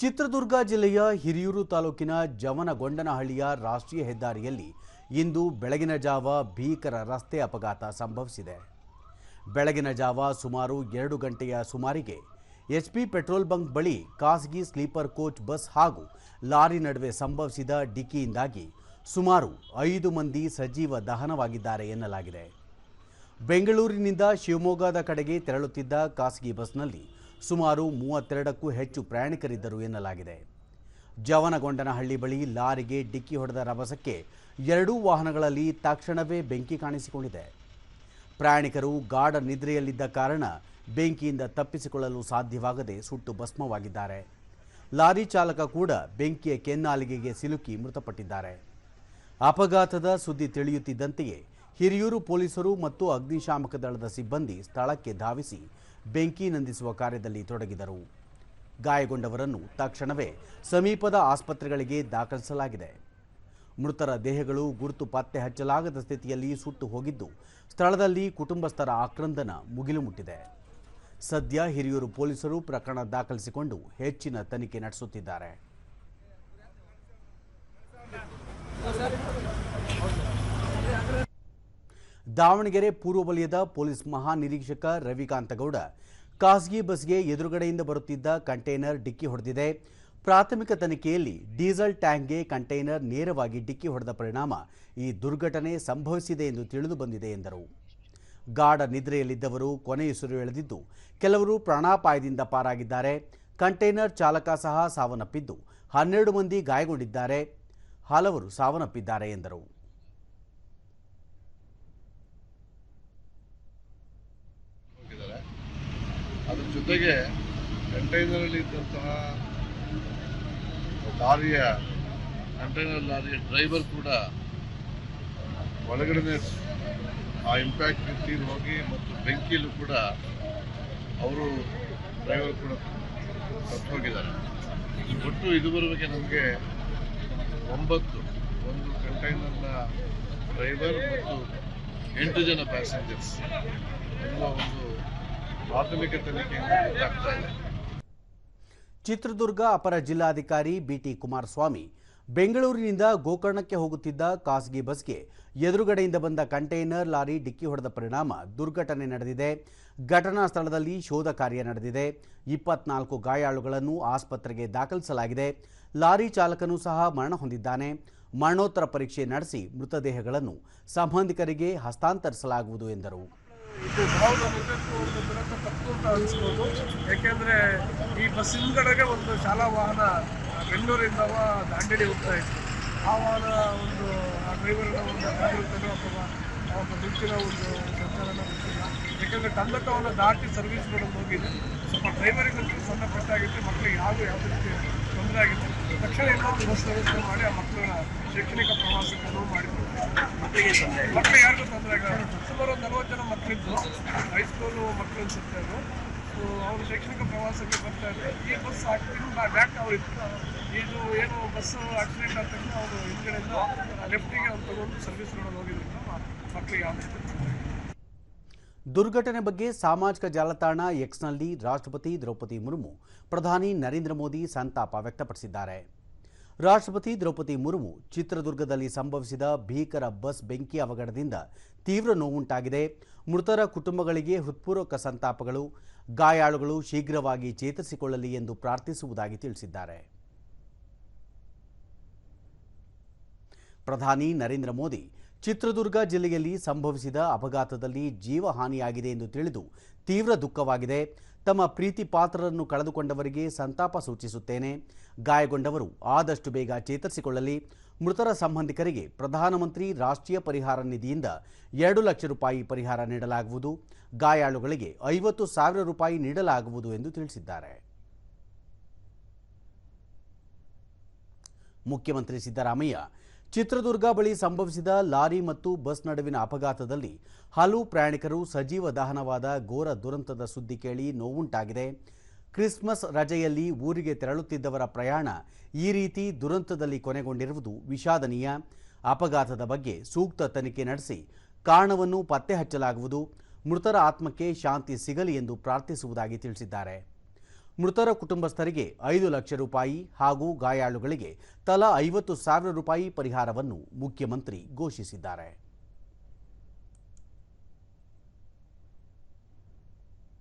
ಚಿತ್ರದುರ್ಗ ಜಿಲ್ಲೆಯ ಹಿರಿಯೂರು ತಾಲೂಕಿನ ಜವನಗೊಂಡನಹಳ್ಳಿಯ ರಾಷ್ಟ್ರೀಯ ಹೆದ್ದಾರಿಯಲ್ಲಿ ಇಂದು ಬೆಳಗಿನ ಜಾವ ಭೀಕರ ರಸ್ತೆ ಅಪಘಾತ ಸಂಭವಿಸಿದೆ. ಬೆಳಗಿನ ಜಾವ ಸುಮಾರು 2 ಗಂಟೆಯ ಸುಮಾರಿಗೆ ಎಚ್ಪಿ ಪೆಟ್ರೋಲ್ ಬಂಕ್ ಬಳಿ ಖಾಸಗಿ ಸ್ಲೀಪರ್ ಕೋಚ್ ಬಸ್ ಹಾಗೂ ಲಾರಿ ನಡುವೆ ಸಂಭವಿಸಿದ ಡಿಕ್ಕಿಯಿಂದಾಗಿ ಸುಮಾರು 5 ಮಂದಿ ಸಜೀವ ದಹನವಾಗಿದ್ದಾರೆ ಎನ್ನಲಾಗಿದೆ. ಬೆಂಗಳೂರಿನಿಂದ ಶಿವಮೊಗ್ಗದ ಕಡೆಗೆ ತೆರಳುತ್ತಿದ್ದ ಖಾಸಗಿ ಬಸ್ನಲ್ಲಿ ಸುಮಾರು 32ಕ್ಕೂ ಹೆಚ್ಚು ಪ್ರಯಾಣಿಕರಿದ್ದರು ಎನ್ನಲಾಗಿದೆ. ಜವನಗೊಂಡನಹಳ್ಳಿ ಬಳಿ ಲಾರಿಗೆ ಡಿಕ್ಕಿ ಹೊಡೆದ ರಭಸಕ್ಕೆ 2 ವಾಹನಗಳಲ್ಲಿ ತಕ್ಷಣವೇ ಬೆಂಕಿ ಕಾಣಿಸಿಕೊಂಡಿದೆ. ಪ್ರಯಾಣಿಕರು ಗಾಢ ನಿದ್ರೆಯಲ್ಲಿದ್ದ ಕಾರಣ ಬೆಂಕಿಯಿಂದ ತಪ್ಪಿಸಿಕೊಳ್ಳಲು ಸಾಧ್ಯವಾಗದೆ ಸುಟ್ಟು ಭಸ್ಮವಾಗಿದ್ದಾರೆ. ಲಾರಿ ಚಾಲಕ ಕೂಡ ಬೆಂಕಿಯ ಕೆನ್ನಾಲಿಗೆಗೆ ಸಿಲುಕಿ ಮೃತಪಟ್ಟಿದ್ದಾರೆ. ಅಪಘಾತದ ಸುದ್ದಿ ತಿಳಿಯುತ್ತಿದ್ದಂತೆಯೇ ಹಿರಿಯೂರು ಪೊಲೀಸರು ಮತ್ತು ಅಗ್ನಿಶಾಮಕ ದಳದ ಸಿಬ್ಬಂದಿ ಸ್ಥಳಕ್ಕೆ ಧಾವಿಸಿ ಬೆಂಕಿ ನಂದಿಸುವ ಕಾರ್ಯದಲ್ಲಿ ತೊಡಗಿದರು. ಗಾಯಗೊಂಡವರನ್ನು ತಕ್ಷಣವೇ ಸಮೀಪದ ಆಸ್ಪತ್ರೆಗಳಿಗೆ ದಾಖಲಿಸಲಾಗಿದೆ. ಮೃತರ ದೇಹಗಳು ಗುರುತು ಪತ್ತೆ ಹಚ್ಚಲಾಗದ ಸ್ಥಿತಿಯಲ್ಲಿ ಸುಟ್ಟು ಹೋಗಿದ್ದು, ಸ್ಥಳದಲ್ಲಿ ಕುಟುಂಬಸ್ಥರ ಆಕ್ರಂದನ ಮುಗಿಲು ಮುಟ್ಟಿದೆ. ಸದ್ಯ ಹಿರಿಯೂರು ಪೊಲೀಸರು ಪ್ರಕರಣ ದಾಖಲಿಸಿಕೊಂಡು ಹೆಚ್ಚಿನ ತನಿಖೆ ನಡೆಸುತ್ತಿದ್ದಾರೆ. ದಾವಣಗೆರೆ ಪೂರ್ವ ವಲಯದ ಪೊಲೀಸ್ ಮಹಾನಿರೀಕ್ಷಕ ರವಿಕಾಂತಗೌಡ ಖಾಸಗಿ ಬಸ್ಗೆ ಎದುರುಗಡೆಯಿಂದ ಬರುತ್ತಿದ್ದ ಕಂಟೈನರ್ ಡಿಕ್ಕಿ ಹೊಡೆದಿದೆ. ಪ್ರಾಥಮಿಕ ತನಿಖೆಯಲ್ಲಿ ಡೀಸೆಲ್ ಟ್ಯಾಂಕ್ಗೆ ಕಂಟೈನರ್ ನೇರವಾಗಿ ಡಿಕ್ಕಿ ಹೊಡೆದ ಪರಿಣಾಮ ಈ ದುರ್ಘಟನೆ ಸಂಭವಿಸಿದೆ ಎಂದು ತಿಳಿದು ಬಂದಿದೆ ಎಂದರು. ಗಾಢ ನಿದ್ರೆಯಲ್ಲಿದ್ದವರು ಕೊನೆಯುಸಿರು ಎಳೆದಿದ್ದು, ಕೆಲವರು ಪ್ರಾಣಾಪಾಯದಿಂದ ಪಾರಾಗಿದ್ದಾರೆ. ಕಂಟೈನರ್ ಚಾಲಕ ಸಹ ಸಾವನ್ನಪ್ಪಿದ್ದು 12 ಮಂದಿ ಗಾಯಗೊಂಡಿದ್ದಾರೆ, ಹಲವರು ಸಾವನ್ನಪ್ಪಿದ್ದಾರೆ ಎಂದರು. ಅದರ ಜೊತೆಗೆ ಕಂಟೈನರಲ್ಲಿ ಇದ್ದಂತಹ ಕಂಟೈನರ್ ಲಾರಿಯ ಡ್ರೈವರ್ ಕೂಡ ಒಳಗಡೆ ಆ ಇಂಪ್ಯಾಕ್ಟ್ ತೀರಿ ಹೋಗಿ ಮತ್ತು ಬೆಂಕಿಯಲ್ಲೂ ಕೂಡ ಅವರು ಡ್ರೈವರ್ ಕೂಡ ಸತ್ತು ಹೋಗಿದ್ದಾರೆ. ಒಟ್ಟು ಇದುವರೆಗೆ ನಮಗೆ 9 ಒಂದು ಕಂಟೈನರ್ನ ಡ್ರೈವರ್ ಮತ್ತು 8 ಜನ ಪ್ಯಾಸೆಂಜರ್ಸ್ ಎಲ್ಲ ಒಂದು ಪ್ರಾಥಮಿಕ ತನಿಖೆಯಿಂದ ಗೊತ್ತಾಗ್ತಾ ಇದೆ. ಚಿತ್ರದುರ್ಗ ಅಪರ ಜಿಲ್ಲಾಧಿಕಾರಿ ಬಿಟಿ ಕುಮಾರಸ್ವಾಮಿ ಬೆಂಗಳೂರಿನಿಂದ ಗೋಕರ್ಣಕ್ಕೆ ಹೋಗುತ್ತಿದ್ದ ಖಾಸಗಿ ಬಸ್ಗೆ ಎದುರುಗಡೆಯಿಂದ ಬಂದ ಕಂಟೈನರ್ ಲಾರಿ ಡಿಕ್ಕಿ ಹೊಡೆದ ಪರಿಣಾಮ ದುರ್ಘಟನೆ ನಡೆದಿದೆ. ಘಟನಾ ಸ್ಥಳದಲ್ಲಿ ಶೋಧ ಕಾರ್ಯ ನಡೆದಿದೆ. 24 ಗಾಯಾಳುಗಳನ್ನು ಆಸ್ಪತ್ರೆಗೆ ದಾಖಲಿಸಲಾಗಿದೆ. ಲಾರಿ ಚಾಲಕನೂ ಸಹ ಮರಣ ಹೊಂದಿದ್ದಾನೆ. ಮರಣೋತ್ತರ ಪರೀಕ್ಷೆ ನಡೆಸಿ ಮೃತದೇಹಗಳನ್ನು ಸಂಬಂಧಿಕರಿಗೆ ಹಸ್ತಾಂತರಿಸಲಾಗುವುದು ಎಂದರು. ಇದು ಒಂದು ದುರಂತ ತಪ್ಪು ಅಂತ ಅನಿಸ್ಬೋದು. ಯಾಕೆಂದರೆ ಈ ಬಸ್ ಹಿಂದ್ಗಡೆಗೆ ಒಂದು ಶಾಲಾ ವಾಹನ ಬೆಂಗಳೂರಿಂದ ದಾಂಡೇಲಿ ಹೋಗ್ತಾ ಇತ್ತು. ಆ ವಾಹನ ಆ ಡ್ರೈವರ್ನ ಒಂದು ಜಾಗೃತನೋ ಅಥವಾ ಅವನ ದುಡ್ಡಿನ ಒಂದು ಸಂಚಾರನ ಗೊತ್ತಿಲ್ಲ. ಯಾಕೆಂದರೆ ಕಂದಕವನ್ನು ದಾಟಿ ಸರ್ವಿಸ್ ಮಾಡೋದು ಹೋಗಿದೆ. ಸ್ವಲ್ಪ ಡ್ರೈವರಿಗಂತೂ ಸಣ್ಣ ಪಟ್ಟಾಗಿತ್ತು, ಮಕ್ಕಳಿಗೆ ಯಾವುದೇ ರೀತಿ ತೊಂದರೆ ಆಗಿತ್ತು. ತಕ್ಷಣ ಇನ್ನೊಂದು ಬಸ್ ವ್ಯವಸ್ಥೆ ಮಾಡಿ ಆ ಮಕ್ಕಳ ಶೈಕ್ಷಣಿಕ ಪ್ರವಾಸಕ್ಕೆ ಅನುವು ಮಾಡಿದ್ರು. ಮಕ್ಕಳು ಯಾರಿಗೂ ತೊಂದರೆ ಆಗಲ್ಲ. ಸುಮಾರು 40 ಜನ ಮಕ್ಕಳಿದ್ದು ಹೈಸ್ಕೂಲು ಮಕ್ಕಳು ಅನ್ಸುತ್ತೆ. ಅವರು ಶೈಕ್ಷಣಿಕ ಪ್ರವಾಸಕ್ಕೆ ಬರ್ತಾ ಇದ್ದಾರೆ. ಈ ಬಸ್ ಬ್ಯಾಕ್ ಅವರಿತ್ತು. ಇದು ಏನು ಬಸ್ ಆಕ್ಸಿಡೆಂಟ್ ಆದ ತಕ್ಷಣ ಅವರು ಹಿಂದ್ಗಡೆಯಿಂದ ಲೆಫ್ಟಿಗೆ ಅವ್ರು ತಗೊಂಡು ಸರ್ವಿಸ್ ಮಾಡೋದು ಹೋಗಿದ್ದರಿಂದ ಮಕ್ಕಳಿಗೆ ಯಾವುದೇ ದುರ್ಘಟನೆ ಬಗ್ಗೆ ಸಾಮಾಜಿಕ ಜಾಲತಾಣ ಎಕ್ಸ್ನಲ್ಲಿ ರಾಷ್ಟ್ರಪತಿ ದ್ರೌಪದಿ ಮುರ್ಮು ಪ್ರಧಾನಿ ನರೇಂದ್ರ ಮೋದಿ ಸಂತಾಪ ವ್ಯಕ್ತಪಡಿಸಿದ್ದಾರೆ. ರಾಷ್ಟ್ರಪತಿ ದ್ರೌಪದಿ ಮುರ್ಮು ಚಿತ್ರದುರ್ಗದಲ್ಲಿ ಸಂಭವಿಸಿದ ಭೀಕರ ಬಸ್ ಬೆಂಕಿ ಅವಘಡದಿಂದ ತೀವ್ರ ನೋವುಂಟಾಗಿದೆ. ಮೃತರ ಕುಟುಂಬಗಳಿಗೆ ಹೃತ್ಪೂರ್ವಕ ಸಂತಾಪಗಳು. ಗಾಯಾಳುಗಳು ಶೀಘ್ರವಾಗಿ ಚೇತರಿಸಿಕೊಳ್ಳಲಿ ಎಂದು ಪ್ರಾರ್ಥಿಸುವುದಾಗಿ ತಿಳಿಸಿದ್ದಾರೆ. ಪ್ರಧಾನಿ ನರೇಂದ್ರ ಮೋದಿ ಚಿತ್ರದುರ್ಗ ಜಿಲ್ಲೆಯಲ್ಲಿ ಸಂಭವಿಸಿದ ಅಪಘಾತದಲ್ಲಿ ಜೀವಹಾನಿಯಾಗಿದೆ ಎಂದು ತಿಳಿದು ತೀವ್ರ ದುಃಖವಾಗಿದೆ. ತಮ್ಮ ಪ್ರೀತಿ ಪಾತ್ರರನ್ನು ಕಳೆದುಕೊಂಡವರಿಗೆ ಸಂತಾಪ ಸೂಚಿಸುತ್ತೇನೆ. ಗಾಯಗೊಂಡವರು ಆದಷ್ಟು ಬೇಗ ಚೇತರಿಸಿಕೊಳ್ಳಲಿ. ಮೃತರ ಸಂಬಂಧಿಕರಿಗೆ ಪ್ರಧಾನಮಂತ್ರಿ ರಾಷ್ಟ್ರೀಯ ಪರಿಹಾರ ನಿಧಿಯಿಂದ 2 ಲಕ್ಷ ರೂಪಾಯಿ ಪರಿಹಾರ ನೀಡಲಾಗುವುದು. ಗಾಯಾಳುಗಳಿಗೆ 50,000 ರೂಪಾಯಿ ನೀಡಲಾಗುವುದು ಎಂದು ತಿಳಿಸಿದ್ದಾರೆ. ಮುಖ್ಯಮಂತ್ರಿ ಸಿದ್ದರಾಮಯ್ಯ ಚಿತ್ರದುರ್ಗ ಬಳಿ ಸಂಭವಿಸಿದ ಲಾರಿ ಮತ್ತು ಬಸ್ ನಡುವಿನ ಅಪಘಾತದಲ್ಲಿ ಹಲವು ಪ್ರಯಾಣಿಕರು ಸಜೀವ ದಹನವಾದ ಘೋರ ದುರಂತದ ಸುದ್ದಿ ಕೇಳಿ ನೋವುಂಟಾಗಿದೆ. ಕ್ರಿಸ್ಮಸ್ ರಜೆಯಲ್ಲಿ ಊರಿಗೆ ತೆರಳುತ್ತಿದ್ದವರ ಪ್ರಯಾಣ ಈ ರೀತಿ ದುರಂತದಲ್ಲಿ ಕೊನೆಗೊಂಡಿರುವುದು ವಿಷಾದನೀಯ. ಅಪಘಾತದ ಬಗ್ಗೆ ಸೂಕ್ತ ತನಿಖೆ ನಡೆಸಿ ಕಾರಣವನ್ನು ಪತ್ತೆ ಹಚ್ಚಲಾಗುವುದು. ಮೃತರ ಆತ್ಮಕ್ಕೆ ಶಾಂತಿ ಸಿಗಲಿ ಎಂದು ಪ್ರಾರ್ಥಿಸುವುದಾಗಿ ತಿಳಿಸಿದ್ದಾರೆ. ಮೃತರ ಕುಟುಂಬಸ್ಥರಿಗೆ 5 ಲಕ್ಷ ರೂಪಾಯಿ ಹಾಗೂ ಗಾಯಾಳುಗಳಿಗೆ ತಲಾ 50,000 ರೂಪಾಯಿ ಪರಿಹಾರವನ್ನು ಮುಖ್ಯಮಂತ್ರಿ ಘೋಷಿಸಿದ್ದಾರೆ.